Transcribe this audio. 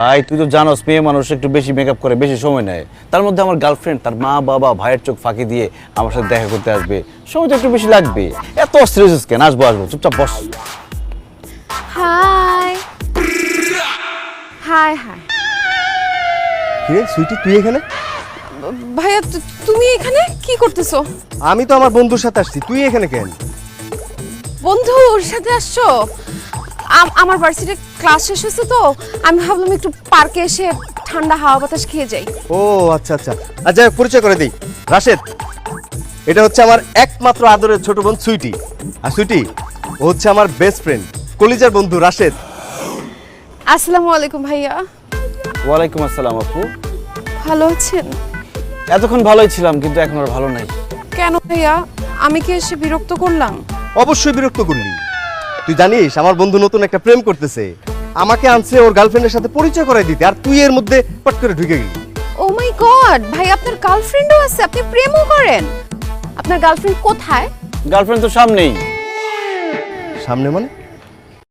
ভাই তুই তো জানোস মেয়ে মানুষ একটু বেশি মেকআপ করে বেশি সময় নেয়। তার মধ্যে আমার গার্লফ্রেন্ড তার মা বাবা ভাইয়ের চোখ ফাঁকি দিয়ে আমার সাথে দেখা করতে আসবে, সময় তো একটু বেশি লাগবে। এত অস্থির হয়েছিস কেন? আসবো আসবো, চুপচাপ বস। হাই হাই হাই কিরে সুইটি, তুই এখানে? ভাইয়া তুমি এখানে কি করতেছো? আমি তো আমার বন্ধুর সাথে আসছি, তুই এখানে কেন? বন্ধুর সাথে আসছো? আমার ভার্সিটির ক্লাস শেষ হয়েছে তো আমি ভাবলাম একটু পার্কে এসে ঠান্ডা হাওয়া বাতাস খেয়ে যাই। ও আচ্ছা আচ্ছা আচ্ছা, পরিচয় করে দিই, রাশেদ। এটা হচ্ছে আমার একমাত্র আদরের ছোট বোন সুইটি। আর সুইটি ও হচ্ছে আমার বেস্ট ফ্রেন্ড, কলিজার বন্ধু রাশেদ। আসসালামু আলাইকুম ভাইয়া। ওয়ালাইকুম আসসালাম আপু। ভালো আছেন? এতক্ষণ ভালোই ছিলাম, কিন্তু এখন আর ভালো নাই। কেন ভাইয়া, আমি কি এসে বিরক্ত করলাম? অবশ্যই বিরক্ত করলি। তুই জানিস আমার বন্ধু নতুন একটা প্রেম করতেছে, আমাকে আনছে ওর গার্লফ্রেন্ডের সাথে পরিচয় করাই দিতে, আর তুই এর মধ্যে পট করে ঢুকে গেলি। ও মাই গড, ভাই আপনার গার্লফ্রেন্ডও আছে, আপনি প্রেমও করেন? আপনার গার্লফ্রেন্ড কোথায়? গার্লফ্রেন্ড তো সামনেই। সামনে মানে?